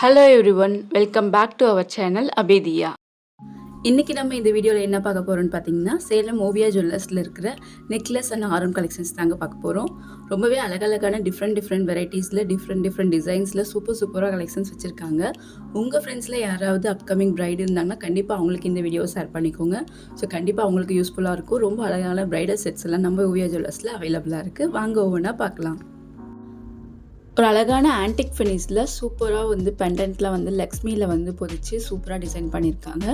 Hello everyone, welcome back to our channel அபேதியா. இன்றைக்கி நம்ம இந்த வீடியோவில் என்ன பார்க்க போகிறோம்னு பார்த்தீங்கன்னா, சேலம் ஓவியா ஜுவல்லர்ஸில் இருக்கிற நெக்லஸ் அண்ட் ஆரம் கலெக்ஷன்ஸ் தாங்க பார்க்க போகிறோம். ரொம்பவே அழகழகான டிஃப்ரெண்ட் வெரைட்டிஸில் டிஃப்ரெண்ட் டிசைன்ஸில் சூப்பராக கலெக்ஷன்ஸ் வச்சுருக்காங்க. உங்கள் ஃப்ரெண்ட்ஸில் யாராவது அப்கமிங் பிரைடு இருந்தாங்கன்னா கண்டிப்பாக அவங்களுக்கு இந்த வீடியோவை ஷேர் பண்ணிக்கோங்க. ஸோ கண்டிப்பாக அவங்களுக்கு யூஸ்ஃபுல்லாக இருக்கும். ரொம்ப அழகான பிரைடல் செட்ஸ் எல்லாம் நம்ம ஓவியா ஜுவல்லர்ஸில் அவைலபிளாக இருக்குது. வாங்க ஒவ்வொன்றா பார்க்கலாம். ஒரு அழகான ஆன்டிக் ஃபினிஷில் சூப்பராக பெண்டன்ட்டில் லக்ஷ்மியில் பொதிச்சு சூப்பராக டிசைன் பண்ணியிருக்காங்க.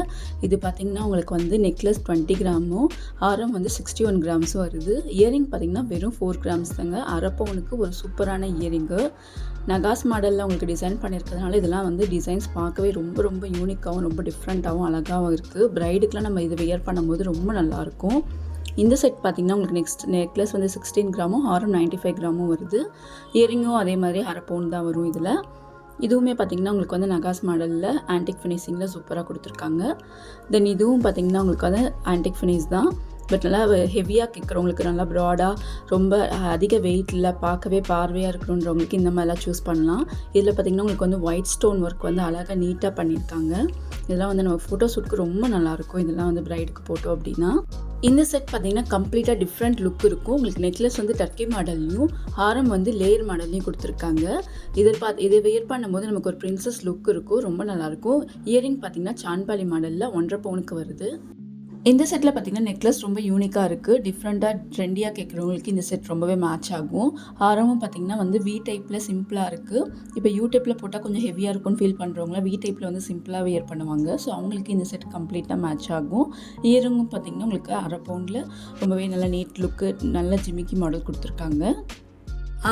இது பார்த்திங்கன்னா உங்களுக்கு நெக்லஸ் 20 கிராமும் ஆரம் 61 கிராம்ஸும் வருது. இயரிங் பார்த்திங்கன்னா வெறும் 4 கிராம்ஸ் தாங்க. அரை பவுனுக்கு ஒரு சூப்பரான இயரிங்கு. நகாஸ் மாடலில் உங்களுக்கு டிசைன் பண்ணியிருக்கிறதுனால இதெல்லாம் டிசைன்ஸ் பார்க்கவே ரொம்ப யூனிக்காகவும் ரொம்ப டிஃப்ரெண்ட்டாகவும் அழகாகவும் இருக்குது. பிரைடுக்கெலாம் நம்ம இதை வியர் பண்ணும்போது ரொம்ப நல்லாயிருக்கும். இந்த செட் பார்த்திங்கன்னா உங்களுக்கு நெக்லஸ் 16 கிராமும் ஆரம் 95 கிராமும் வருது. இயரிங்கும் அதே மாதிரி அரை பவுன் தான் வரும். இதுவுமே பார்த்திங்கன்னா உங்களுக்கு நகாஸ் மாடலில் ஆன்டிக் ஃபினிஷிங்கில் சூப்பராக கொடுத்துருக்காங்க. தென் இதுவும் பார்த்திங்கன்னா உங்களுக்கு ஆன்டிக் ஃபினிஷ் தான். பட் நல்லா ஹெவியாக கேட்குறவங்களுக்கு நல்லா ப்ராடாக ரொம்ப அதிக வெயிட்டில் பார்க்கவே பார்வையாக இருக்கணுன்றவங்களுக்கு இந்த மாதிரிலாம் சூஸ் பண்ணலாம். இதில் பார்த்திங்கன்னா உங்களுக்கு ஒயிட் ஸ்டோன் ஒர்க் அழகாக நீட்டாக பண்ணியிருக்காங்க. இதெல்லாம் நம்ம ஃபோட்டோ ஷூட்க்கு ரொம்ப நல்லாயிருக்கும். இதெல்லாம் பிரைடுக்கு போட்டோம் அப்படின்னா. இந்த செட் பார்த்திங்கன்னா கம்ப்ளீட்டாக டிஃப்ரெண்ட் லுக் இருக்கும். உங்களுக்கு நெக்லஸ் டர்க்கி மாடல்லையும் ஆரம் லேயர் மாடல்லையும் கொடுத்துருக்காங்க. இதை வியர் பண்ணும்போது நமக்கு ஒரு பிரின்சஸ் லுக் இருக்கும். ரொம்ப நல்லாயிருக்கும். இயரிங் பார்த்திங்கன்னா சான்பாலி மாடலில் 1.5 பவுனுக்கு வருது. இந்த செட்டில் பார்த்திங்கன்னா நெக்லஸ் ரொம்ப யூனிக்காக இருக்குது. டிஃப்ரெண்ட்டாக ட்ரெண்டியாக கேட்குறவங்களுக்கு இந்த செட் ரொம்பவே மேட்ச் ஆகும். ஆரமும் பார்த்திங்கன்னா வி டைப்பில் சிம்பிளாக இருக்குது. இப்போ யூ டைப்பில் போட்டால் கொஞ்சம் ஹெவியாக இருக்கும்னு ஃபீல் பண்ணுறவங்கள வி டைப்பில் சிம்பிளாக வியர் பண்ணுவாங்க. ஸோ அவங்களுக்கு இந்த செட் கம்ப்ளீட்டாக மேட்ச் ஆகும். இயரிங்கும் பார்த்திங்கன்னா உங்களுக்கு அரை பவுண்டில் ரொம்பவே நல்ல நீட் லுக்கு, நல்ல ஜிமிக்கி மாடல் கொடுத்துருக்காங்க.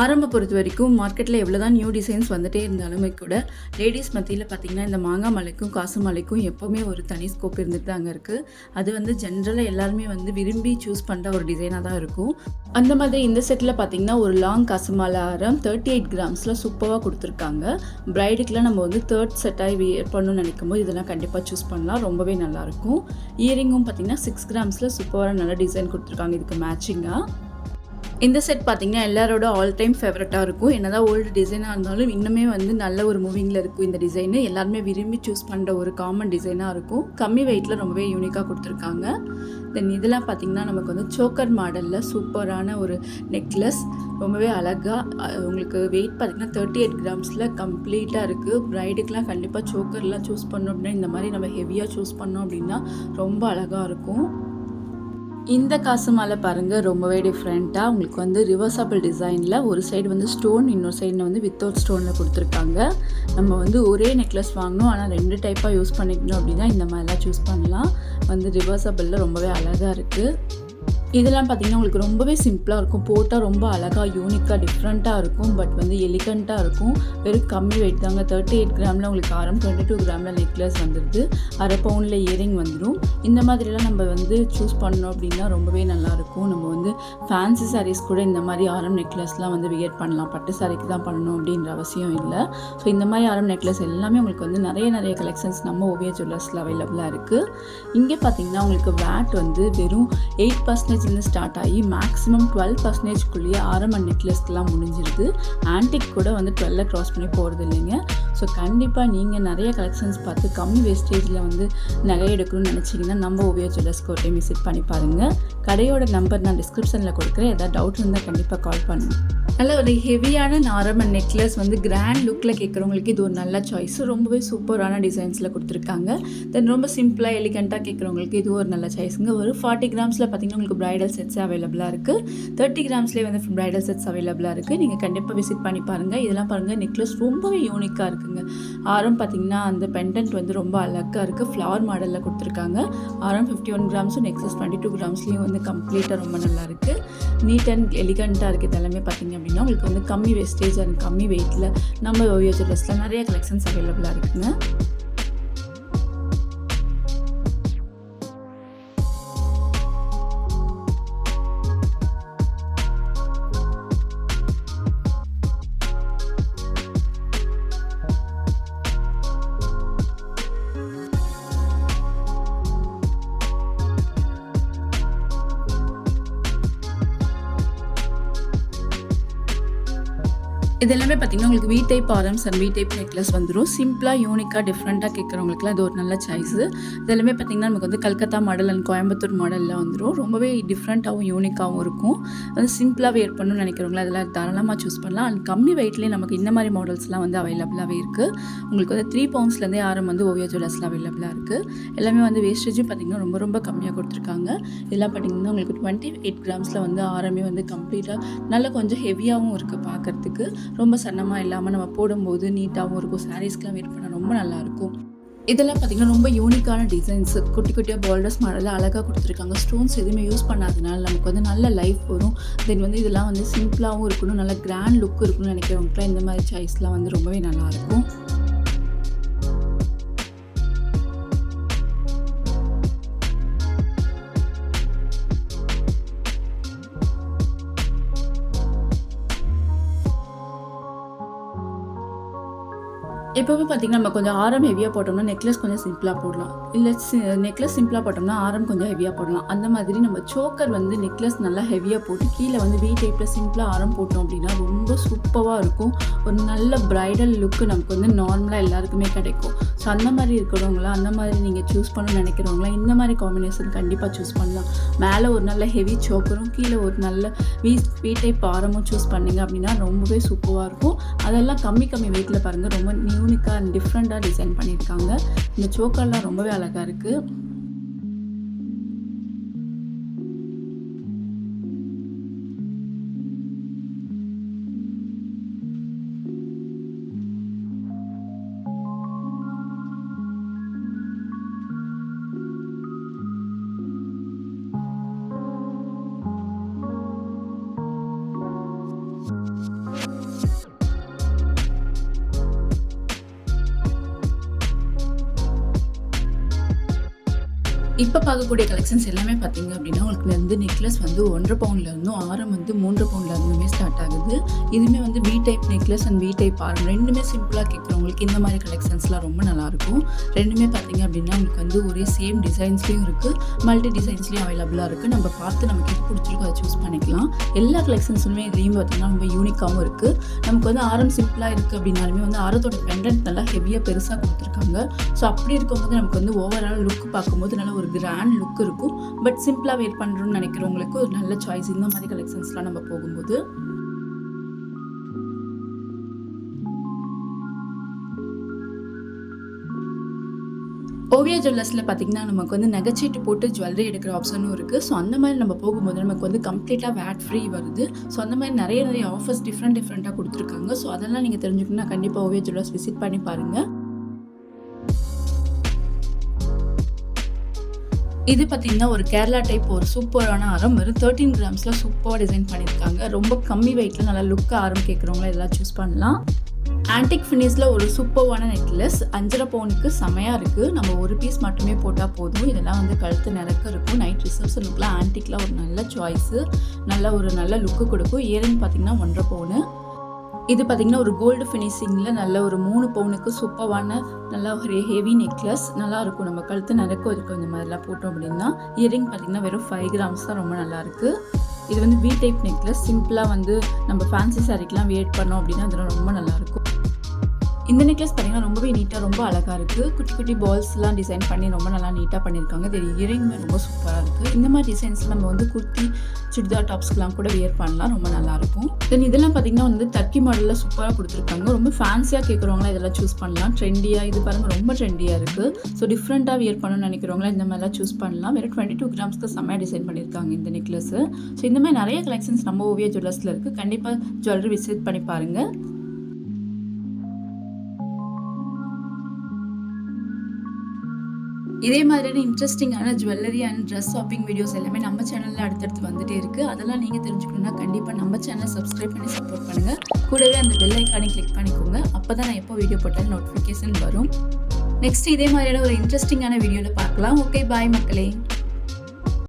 ஆரம்ப பொறுத்த வரைக்கும் மார்க்கெட்டில் எவ்வளோ தான் நியூ டிசைன்ஸ் வந்துகிட்டே இருந்தாலுமே கூட லேடிஸ் மத்தியில் பார்த்திங்கன்னா இந்த மாங்காய் மலைக்கும் காசு மலைக்கும் எப்போவுமே ஒரு தனி ஸ்கோப் இருந்துட்டு தாங்க இருக்குது. அது ஜென்ரலாக எல்லாருமே விரும்பி சூஸ் பண்ணுற ஒரு டிசைனாக தான் இருக்கும். அந்த மாதிரி இந்த செட்டில் பார்த்திங்கன்னா ஒரு லாங் காசு மாலை ஆரம் 38 கிராம்ஸில் சூப்பராக கொடுத்துருக்காங்க. பிரைடுக்கெலாம் நம்ம தேர்ட் செட்டாக வியர் பண்ணணும்னு நினைக்கும் போது இதெல்லாம் கண்டிப்பாக சூஸ் பண்ணலாம். ரொம்பவே நல்லாயிருக்கும். இயரிங்கும் பார்த்திங்கன்னா 6 கிராம்ஸில் சூப்பராக நல்ல டிசைன் கொடுத்துருக்காங்க. இதுக்கு மேட்சிங்காக இந்த செட் பார்த்திங்கன்னா எல்லாரோட ஆல் டைம் ஃபேவரட்டாக இருக்கும். என்னதான் ஓல்டு டிசைனாக இருந்தாலும் இன்னுமே நல்ல ஒரு மூவிங்கில் இருக்கும். இந்த டிசைனு எல்லாருமே விரும்பி சூஸ் பண்ணுற ஒரு காமன் டிசைனாக இருக்கும். கம்மி வெயிட்டில் ரொம்பவே யூனிக்காக கொடுத்துருக்காங்க. தென் இதெல்லாம் பார்த்திங்கன்னா நமக்கு சோக்கர் மாடலில் சூப்பரான ஒரு நெக்லஸ். ரொம்பவே அழகாக உங்களுக்கு வெயிட் பார்த்திங்கன்னா 38 கிராம்ஸில் கம்ப்ளீட்டாக இருக்குது. பிரைடுக்கெலாம் கண்டிப்பாக சோக்கர்லாம் சூஸ் பண்ணோம் அப்படின்னா இந்த மாதிரி நம்ம ஹெவியாக சூஸ் பண்ணோம் அப்படின்னா ரொம்ப அழகாக இருக்கும். இந்த காசு மாலை பாருங்கள், ரொம்பவே டிஃப்ரெண்ட்டாக உங்களுக்கு ரிவர்சபிள் டிசைனில் ஒரு சைடு ஸ்டோன், இன்னொரு சைடு வித்தவுட் ஸ்டோனில் கொடுத்துருக்காங்க. நம்ம ஒரே நெக்லஸ் வாங்கணும், ஆனால் 2 டைப்பாக யூஸ் பண்ணிக்கணும் அப்படின்னா இந்த மாதிரிலாம் சூஸ் பண்ணலாம். ரிவர்சபிளில் ரொம்பவே அழகாக இருக்குது. இதெல்லாம் பார்த்திங்கன்னா உங்களுக்கு ரொம்பவே சிம்பிளாக இருக்கும். போட்டால் ரொம்ப அழகாக யூனிக்காக டிஃப்ரெண்ட்டாக இருக்கும். பட் எலிகண்ட்டாக இருக்கும். வெறும் கம்மி வெயிட் தாங்க. 38 கிராமில் உங்களுக்கு ஆரம் 22 கிராமில் நெக்லஸ் வந்துடுது. அரை பவுனில் இயரிங் வந்துடும். இந்த மாதிரிலாம் நம்ம சூஸ் பண்ணோம் அப்படின்னா ரொம்பவே நல்லாயிருக்கும். நம்ம ஃபேன்சி சாரீஸ் கூட இந்த மாதிரி ஆரம் நெக்லஸ்லாம் வியர் பண்ணலாம். பட்டு சாரிக்கு தான் பண்ணணும் அப்படின்ற அவசியம் இல்லை. ஸோ இந்த மாதிரி ஆரம் நெக்லஸ் எல்லாமே உங்களுக்கு நிறைய கலெக்ஷன்ஸ் நம்ம ஓவியா ஜுவல்லர்ஸில் அவைலபிளாக இருக்குது. இங்கே பார்த்திங்கன்னா உங்களுக்கு வேட் வெறும் 8% ஸ்டார்ட் ஆகி மேக்ஸிமம் 12%குள்ளேயே ஆரம் அண்ட் நெக்லஸ்க்கெலாம் முடிஞ்சிருது. ஆன்டிக் கூட 12 க்ராஸ் பண்ணி போகிறது இல்லைங்க. ஸோ கண்டிப்பாக நீங்கள் நிறைய கலெக்ஷன்ஸ் பார்த்து கம்மி வேஸ்டேஜில் நகை எடுக்கணும்னு நினச்சிங்கன்னா நம்ம ஓவியா ஜுவல்லர்ஸ்க்கு ஒரு டைம் விசிட் பண்ணி பாருங்கள். கடையோட நம்பர் நான் டிஸ்கிரிப்ஷனில் கொடுக்குறேன். ஏதாவது டவுட் இருந்தால் கண்டிப்பாக கால் பண்ணுங்கள். நல்ல ஒரு ஹெவியான ஆரம் அண்ட் நெக்லஸ் கிராண்ட் லுக்கில் கேட்குறவங்களுக்கு இது ஒரு நல்ல சாய்ஸ். ரொம்பவே சூப்பரான டிசைன்ஸில் கொடுத்துருக்காங்க. தென் ரொம்ப சிம்பிளாக எலிகண்ட்டாக கேட்குறவங்களுக்கு இது ஒரு நல்ல சாய்ஸுங்க. ஒரு 40 கிராம்ஸில் பார்த்திங்கன்னா உங்களுக்கு பிரைடல் செட்ஸ் அவைலபிளாக இருக்குது. 30 கிராம்ஸ்லேயே பிரைடல் செட்ஸ் அவைலபிளாக இருக்குது. நீங்கள் கண்டிப்பாக விசிட் பண்ணி பாருங்கள். இதெல்லாம் பாருங்கள், நெக்லஸ் ரொம்பவே யூனிக்காக இருக்குங்க. ஆரம் பார்த்திங்கன்னா அந்த பெண்டன்ட் ரொம்ப அழகாக இருக்குது. ஃப்ளவர் மாடலில் கொடுத்துருக்காங்க. ஆரம் 51 கிராம்ஸும் நெக்லஸ் 22 கிராம்ஸ்லேயும் கம்ப்ளீட்டாக ரொம்ப நல்லா இருக்குது. நீட் அண்ட் எலிகண்ட்டாக இருக்குது. எல்லாமே பார்த்திங்க அப்படின்னா உங்களுக்கு கம்மி வேஸ்டேஜ் அண்ட் கம்மி வெயிட்டில் நம்ம ஓவியா ஜுவல்லர்ஸில் நிறைய கலெக்ஷன்ஸ் அவைலபிளாக இருக்குங்க. இது எல்லாமே பார்த்தீங்கன்னா உங்களுக்கு V type arms and V type necklace வந்துடும். சிம்பிளாக யூனிக்காக டிஃப்ரெண்ட்டாக கேட்குறவங்களுக்குலாம் இது ஒரு நல்ல சாய்ஸு. இது எல்லாமே பார்த்தீங்கன்னா நமக்கு வந்து கல்கத்தா மாடல் அண்ட் கோயம்புத்தூர் மாடலில் வந்துடும். ரொம்பவே டிஃப்ரெண்ட்டாகவும் யூனிக்காகவும் இருக்கும். வந்து சிம்பிளாக வேர் பண்ணணும்னு நினைக்கிறவங்களா அதெல்லாம் தாராளமாக சூஸ் பண்ணலாம். அண்ட் கம்மி வெயிட்லேயே நமக்கு இந்த மாதிரி மாடல்ஸ்லாம் வந்து அவைலபிளாகவே இருக்குது. உங்களுக்கு வந்து 3 பவுண்ட்ஸ்லேருந்தே ஆரம் வந்து ஓவியா ஜுவல்லர்ஸில் அவைலபிளாக இருக்குது. எல்லாமே வந்து வேஸ்டேஜும் பார்த்தீங்கன்னா ரொம்ப ரொம்ப கம்மியாக கொடுத்துருக்காங்க. இதெல்லாம் பார்த்தீங்கன்னா உங்களுக்கு 28 கிராம்ஸில் வந்து ஆரமே வந்து கம்ப்ளீட்டாக நல்லா கொஞ்சம் ஹெவியாகவும் இருக்குது பார்க்குறதுக்கு. ரொம்ப சன்னமாக இல்லாமல் நம்ம போடும்போது நீட்டாகவும் இருக்கும். சாரீஸ்க்கெலாம் வேர் பண்ண ரொம்ப நல்லாயிருக்கும். இதெல்லாம் பார்த்திங்கன்னா ரொம்ப யூனிக்கான டிசைன்ஸு, குட்டி குட்டியாக பால்டர்ஸ் மாடலில் அழகாக கொடுத்துருக்காங்க. ஸ்டோன்ஸ் எதுவுமே யூஸ் பண்ணாதனால நமக்கு வந்து நல்ல லைஃப் வரும். தென் வந்து இதெல்லாம் வந்து சிம்பிளாகவும் இருக்கணும், நல்ல கிராண்ட் லுக் இருக்கணும்னு நினைக்கிறவங்களுக்குலாம் இந்த மாதிரி சாய்ஸ்லாம் வந்து ரொம்பவே நல்லாயிருக்கும். எப்போவுமே பார்த்திங்கன்னா நம்ம கொஞ்சம் ஆரம் ஹெவியாக போட்டோம்னா நெக்லஸ் கொஞ்சம் சிம்பிளாக போடலாம், இல்லை நெக்லஸ் சிம்பிளாக போட்டோம்னா ஆரம் கொஞ்சம் ஹெவியாக போடலாம். அந்த மாதிரி நம்ம சோக்கர் வந்து நெக்லஸ் நல்லா ஹெவியாக போட்டு கீழே வந்து வி டைப்பில் சிம்பிளாக ஆரம் போட்டோம் அப்படின்னா ரொம்ப சூப்பராக இருக்கும். ஒரு நல்ல ப்ரைடல் லுக்கு நமக்கு வந்து நார்மலாக எல்லாருக்குமே கிடைக்கும். ஸோ அந்த மாதிரி இருக்கிறவங்களாம், அந்த மாதிரி நீங்கள் சூஸ் பண்ணணும்னு நினைக்கிறவங்களாம் இந்த மாதிரி காம்பினேஷன் கண்டிப்பாக சூஸ் பண்ணலாம். மேலே ஒரு நல்ல ஹெவி சோக்கரும் கீழே ஒரு நல்ல வி டைப் ஆரமும் சூஸ் பண்ணிங்க அப்படின்னா ரொம்பவே சூப்பராக இருக்கும். அதெல்லாம் கம்மி வெயிட்டில் பாருங்கள், ரொம்ப யூனிக்காக அண்ட் டிஃப்ரெண்ட்டாக டிசைன் பண்ணியிருக்காங்க. இந்த சோக்கர்லாம் ரொம்பவே அழகாக இருக்குது. இப்போ பார்க்கக்கூடிய கலெக்ஷன்ஸ் எல்லாமே பார்த்தீங்க அப்படின்னா உங்களுக்கு வந்து நெக்லஸ் வந்து 1.5 பவுண்ட்லேருந்தும் ஆரம் வந்து 3 பவுண்ட்லேருந்துமே ஸ்டார்ட் ஆகுது. இதுவுமே வந்து we type necklace and V type ஆரம் ரெண்டுமே சிம்பிளாக கேட்குறவங்களுக்கு இந்த மாதிரி கலெக்ஷன்ஸ்லாம் ரொம்ப நல்லாயிருக்கும். ரெண்டுமே பார்த்தீங்க அப்படின்னா உங்களுக்கு வந்து ஒரே சேம் டிசைன்ஸ்லேயும் இருக்குது, மல்டி டிசைன்ஸ்லேயும் அவைலபிளாக இருக்குது. நம்ம பார்த்து நமக்கு எது பிடிச்சிருக்கோ அதை சூஸ் பண்ணிக்கலாம். எல்லா கலெக்ஷன்ஸுமே இதுலேயும் பார்த்தீங்கன்னா ரொம்ப யூனிக்காகவும் இருக்குது. நமக்கு வந்து ஆரம் சிம்பிளாக இருக்குது அப்படின்னாலுமே வந்து ஆரத்தோட பெண்டன்ட் நல்லா ஹெவியாக பெருசாக கொடுத்துருக்காங்க. ஸோ அப்படி இருக்கும்போது நமக்கு வந்து ஓவரால் லுக் பார்க்கும்போது நல்லா ஒரு கிராண்ட் லுக் இருக்கும். பட் சிம்பிளாக வேர் பண்ணுறோம்னு நினைக்கிறவங்களுக்கு ஒரு நல்ல சாய்ஸ் இந்த மாதிரி கலெக்ஷன்ஸ்லாம் நம்ம போகும்போது. ஓவியா ஜுவல்லர்ஸில் பார்த்திங்கன்னா நமக்கு வந்து நகைச்சீட்டு போட்டு ஜுவல்லரி எடுக்கிற ஆப்ஷனும் இருக்குது. ஸோ அந்த மாதிரி நம்ம போகும்போது நமக்கு வந்து கம்ப்ளீட்டாக வேட் ஃப்ரீ வருது. ஸோ அந்த மாதிரி நிறைய ஆஃபர்ஸ் டிஃப்ரெண்ட்டாக கொடுத்துருக்காங்க. ஸோ அதெல்லாம் நீங்கள் தெரிஞ்சுக்கணும்னா கண்டிப்பாக ஓவியா ஜுவல்லர்ஸ் விசிட் பண்ணி பாருங்கள். இது பார்த்தீங்கன்னா ஒரு கேரளா டைப் ஒரு சூப்பரான ஆரம், வெறும் 13 கிராம்ஸில் சூப்பராக டிசைன் பண்ணியிருக்காங்க. ரொம்ப கம்மி வெயிட்டில் நல்லா லுக்காக ஆரம் கேட்குறவங்களா இதெல்லாம் சூஸ் பண்ணலாம். ஆன்டிக் ஃபினிஷில் ஒரு சூப்பரான நெக்லஸ் 5.5 பவுனுக்கு செமையாக இருக்குது. நம்ம ஒரு பீஸ் மட்டுமே போட்டால் போதும். இதெல்லாம் வந்து கழுத்து நிறக்க இருக்கும். நைட் ரிசப்ஷனுக்குலாம் ஆன்டிக்லாம் ஒரு நல்ல சாய்ஸு, ஒரு நல்ல லுக்கு கொடுக்கும். இயரிங் பார்த்திங்கன்னா 1.5 பவுனு. இது பார்த்திங்கன்னா ஒரு கோல்டு ஃபினிஷிங்கில் நல்ல ஒரு 3 பவுனுக்கு சூப்பரான நல்லா ஒரு ஹெவி நெக்லஸ் நல்லாயிருக்கும். நம்ம கழுத்து நிறைக்கும் இருக்கும் இந்த மாதிரிலாம் போட்டோம் அப்படின்னா. இயரிங் பார்த்திங்கன்னா வெறும் 5 கிராம்ஸ் தான், ரொம்ப நல்லாயிருக்கு. இது வந்து வி டைப் நெக்லஸ், சிம்பிளாக வந்து நம்ம ஃபேன்சி சாரிக்கெலாம் வேர் பண்ணோம் அப்படின்னா அதெல்லாம் ரொம்ப நல்லாயிருக்கும். இந்த நெக்லஸ் பார்த்தீங்கன்னா ரொம்பவே நீட்டாக ரொம்ப அழகாக இருக்குது. குட்டி குட்டி பால்ஸ்லாம் டிசைன் பண்ணி ரொம்ப நல்லா நீட்டாக பண்ணியிருக்காங்க. இது இயரிங்குமே ரொம்ப சூப்பராக இருக்குது. இந்த மாதிரி டிசைன்ஸ் நம்ம வந்து குர்த்தி சுடிதார் டாப்ஸ்க்கெலாம் கூட வியர் பண்ணலாம், ரொம்ப நல்லாயிருக்கும். தென் இதெல்லாம் பார்த்தீங்கன்னா வந்து டர்க்கி மாடலில் சூப்பராக கொடுத்துருக்காங்க. ரொம்ப ஃபேன்சியாக கேட்குறவங்களாம் இதெல்லாம் சூஸ் பண்ணலாம். ட்ரெண்டியாக இது பாருங்கள் ரொம்ப ட்ரெண்டியாக இருக்குது. ஸோ டிஃப்ரெண்ட்டாக வியர் பண்ணணும்னு நினைக்கிறவங்களாம் இந்த மாதிரிலாம் சூஸ் பண்ணலாம். வெறும் 22 கிராம்ஸ்க்கு செம்மையாக டிசைன் பண்ணியிருக்காங்க இந்த நெக்லஸ். ஸோ இந்த மாதிரி நிறைய கலெக்ஷன்ஸ் நம்ம ஓவியா ஜுவல்லர்ஸில் இருக்குது. கண்டிப்பாக ஜுவல்லரி விசிட் பண்ணி பாருங்கள். இதே மாதிரியான இன்ட்ரெஸ்டிங்கான jewellery and dress shopping videos எல்லாமே நம்ம சேனலில் அடுத்தடுத்து வந்துகிட்டே இருக்குது. அதெல்லாம் நீங்கள் தெரிஞ்சுக்கணுன்னா கண்டிப்பாக நம்ம சேனலை சப்ஸ்கிரைப் பண்ணி சப்போர்ட் பண்ணுங்கள். கூடவே அந்த பெல் ஐக்கானை கிளிக் பண்ணிக்கோங்க. அப்போ தான் நான் எப்போ வீடியோ போட்டாலும் நோட்டிஃபிகேஷன் வரும். நெக்ஸ்ட் இதே மாதிரியான ஒரு இன்ட்ரெஸ்டிங்கான வீடியோவில் பார்க்கலாம். ஓகே, பாய் மக்களே.